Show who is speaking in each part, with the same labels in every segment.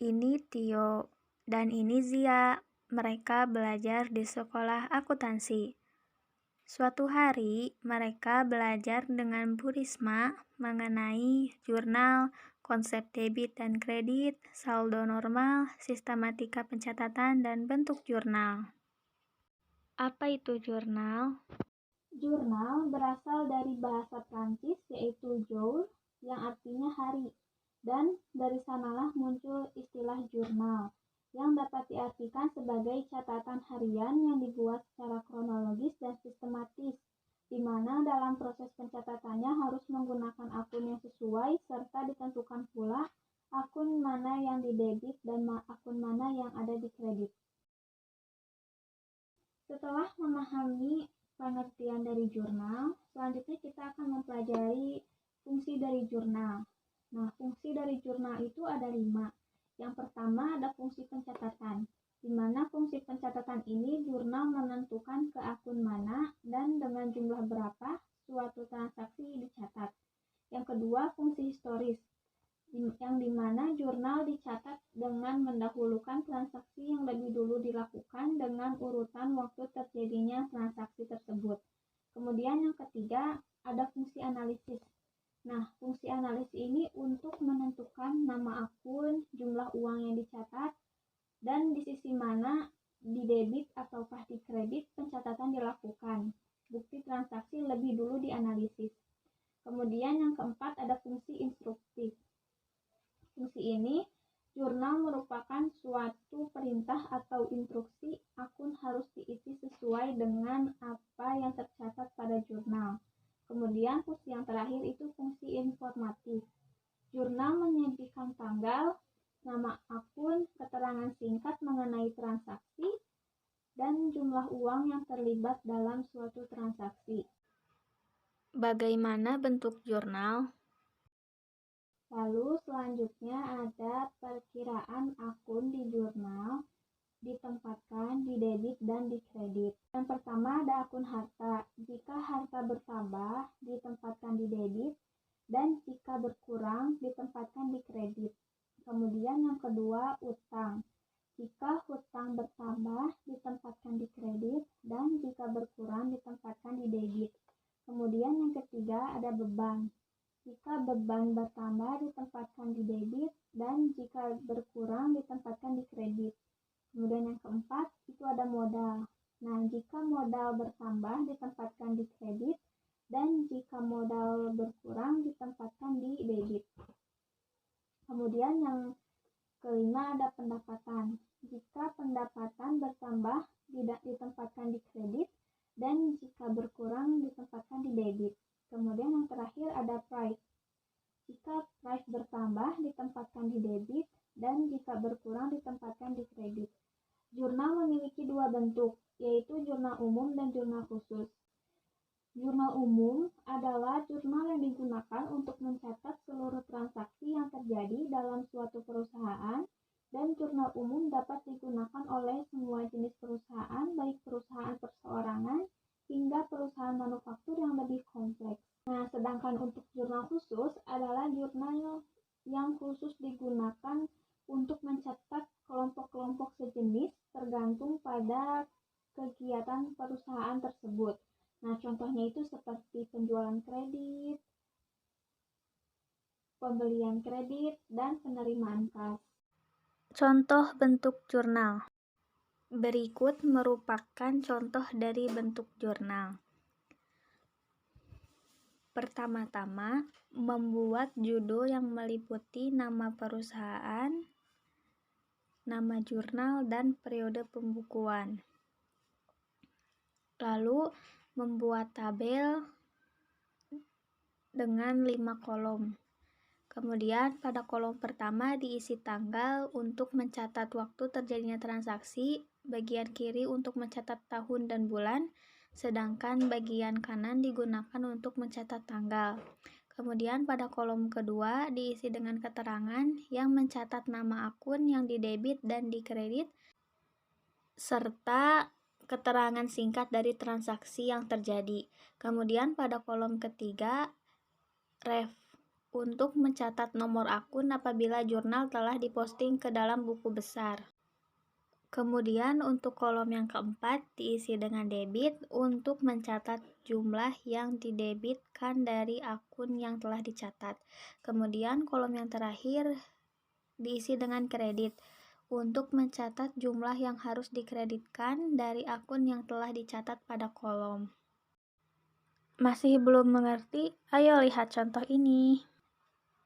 Speaker 1: Ini Tio dan ini Zia. Mereka belajar di sekolah akuntansi. Suatu hari, mereka belajar dengan Bu Risma mengenai jurnal, konsep debit dan kredit, saldo normal, sistematika pencatatan, dan bentuk jurnal. Apa itu jurnal?
Speaker 2: Jurnal berasal dari bahasa Prancis yaitu jour yang artinya hari, dan dari sanalah muncul istilah jurnal yang dapat diartikan sebagai catatan harian yang dibuat secara kronologis dan sistematis, di mana dalam proses pencatatannya harus menggunakan akun yang sesuai serta ditentukan pula akun mana yang didebit dan akun mana yang ada di kredit. Setelah memahami pengertian dari jurnal, selanjutnya kita akan mempelajari fungsi dari jurnal. Nah, fungsi dari jurnal itu ada 5. Yang pertama ada fungsi pencatatan, di mana fungsi pencatatan ini jurnal menentukan ke akun mana dan dengan jumlah berapa suatu transaksi dicatat. Yang kedua, fungsi historis, yang dimana jurnal dicatat dengan mendahulukan transaksi yang lebih dulu dilakukan dengan urutan waktu terjadinya transaksi tersebut. Kemudian yang ketiga, ada fungsi analisis. Nah, fungsi analisis ini untuk menentukan nama akun, jumlah uang yang dicatat, dan di sisi mana di debit ataukah di kredit pencatatan dilakukan. Bukti transaksi lebih dulu dianalisis. Kemudian yang keempat ada fungsi instruktif. Fungsi ini, jurnal merupakan suatu perintah atau instruksi akun harus diisi sesuai dengan apa yang tercatat pada jurnal. Kemudian fungsi yang terakhir itu fungsi informatif. Jurnal menyajikan tanggal, nama akun, keterangan singkat mengenai transaksi, dan jumlah uang yang terlibat dalam suatu transaksi.
Speaker 1: Bagaimana bentuk jurnal?
Speaker 2: Lalu selanjutnya ada perkiraan akun di jurnal ditempatkan di debit dan di kredit. Yang pertama ada akun harta. Jika harta bertambah ditempatkan di debit dan jika berkurang ditempatkan di kredit. Kemudian yang kedua utang. Jika hutang bertambah ditempatkan di kredit dan jika berkurang ditempatkan di debit. Kemudian yang ketiga ada beban. Jika beban bertambah ditempatkan di debit dan jika berkurang ditempatkan di kredit. Kemudian yang keempat itu ada modal. Nah, jika modal bertambah ditempatkan di kredit dan jika modal berkurang ditempatkan di debit. Kemudian yang kelima ada pendapatan. Jika pendapatan bertambah ditempatkan di kredit dan jika berkurang ditempatkan di debit. Kemudian yang terakhir ada price. Jika price bertambah ditempatkan di debit dan jika berkurang ditempatkan di kredit. Jurnal memiliki 2 bentuk, yaitu jurnal umum dan jurnal khusus. Jurnal umum adalah jurnal yang digunakan untuk mencatat seluruh transaksi yang terjadi dalam suatu perusahaan, dan jurnal umum dapat digunakan oleh semua jenis perusahaan, baik perusahaan perseorangan hingga perusahaan manufaktur yang lebih kompleks. Nah, sedangkan untuk jurnal khusus adalah jurnal yang khusus digunakan untuk mencatat kelompok-kelompok sejenis tergantung pada kegiatan perusahaan tersebut. Nah, contohnya itu seperti penjualan kredit, pembelian kredit, dan penerimaan kas.
Speaker 1: Contoh bentuk jurnal. Berikut merupakan contoh dari bentuk jurnal. Pertama-tama, membuat judul yang meliputi nama perusahaan, nama jurnal, dan periode pembukuan. Lalu, membuat tabel dengan 5 kolom. Kemudian pada kolom pertama diisi tanggal untuk mencatat waktu terjadinya transaksi, bagian kiri untuk mencatat tahun dan bulan, sedangkan bagian kanan digunakan untuk mencatat tanggal. Kemudian pada kolom kedua diisi dengan keterangan yang mencatat nama akun yang didebit dan dikredit, serta keterangan singkat dari transaksi yang terjadi. Kemudian pada kolom ketiga, untuk mencatat nomor akun apabila jurnal telah diposting ke dalam buku besar. Kemudian untuk kolom yang keempat diisi dengan debit untuk mencatat jumlah yang didebitkan dari akun yang telah dicatat. Kemudian kolom yang terakhir diisi dengan kredit untuk mencatat jumlah yang harus dikreditkan dari akun yang telah dicatat pada kolom. Masih belum mengerti? Ayo lihat contoh ini.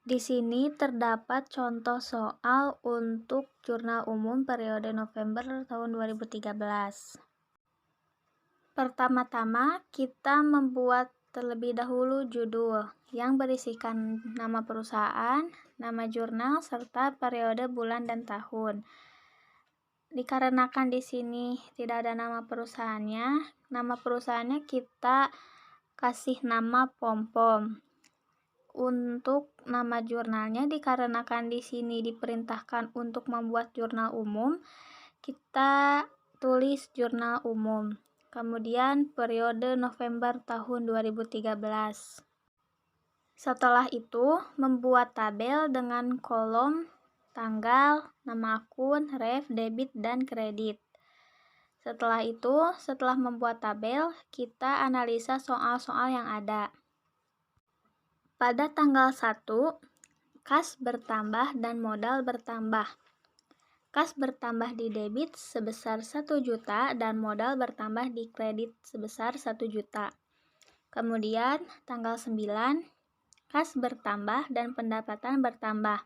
Speaker 1: Di sini terdapat contoh soal untuk jurnal umum periode November tahun 2013. Pertama-tama, kita membuat terlebih dahulu judul yang berisikan nama perusahaan, nama jurnal, serta periode bulan dan tahun. Dikarenakan di sini tidak ada nama perusahaannya kita kasih nama pom-pom. Untuk nama jurnalnya, dikarenakan di sini diperintahkan untuk membuat jurnal umum, kita tulis jurnal umum. Kemudian periode November tahun 2013. Setelah itu, membuat tabel dengan kolom tanggal, nama akun, ref, debit, dan kredit. Setelah membuat tabel, kita analisa soal-soal yang ada. Pada tanggal 1, kas bertambah dan modal bertambah. Kas bertambah di debit sebesar 1 juta dan modal bertambah di kredit sebesar 1 juta. Kemudian tanggal 9, kas bertambah dan pendapatan bertambah.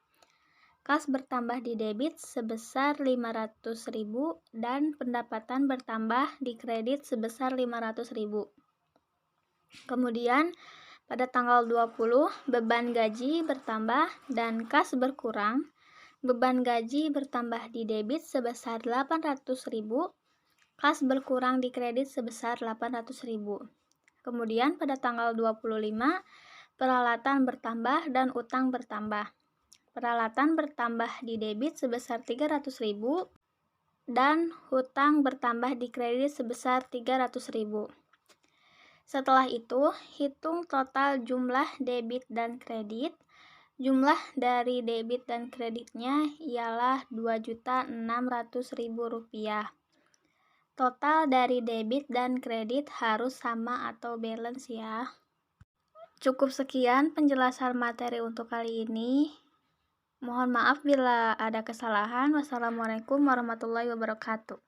Speaker 1: Kas bertambah di debit sebesar 500.000 dan pendapatan bertambah di kredit sebesar 500.000. Kemudian pada tanggal 20, beban gaji bertambah dan kas berkurang. Beban gaji bertambah di debit sebesar 800.000, kas berkurang di kredit sebesar 800.000. Kemudian pada tanggal 25, peralatan bertambah dan utang bertambah. Peralatan bertambah di debit sebesar 300.000 dan hutang bertambah di kredit sebesar 300.000. Setelah itu, hitung total jumlah debit dan kredit. Jumlah dari debit dan kreditnya ialah Rp2.600.000. Total dari debit dan kredit harus sama atau balance ya. Cukup sekian penjelasan materi untuk kali ini. Mohon maaf bila ada kesalahan. Wassalamualaikum warahmatullahi wabarakatuh.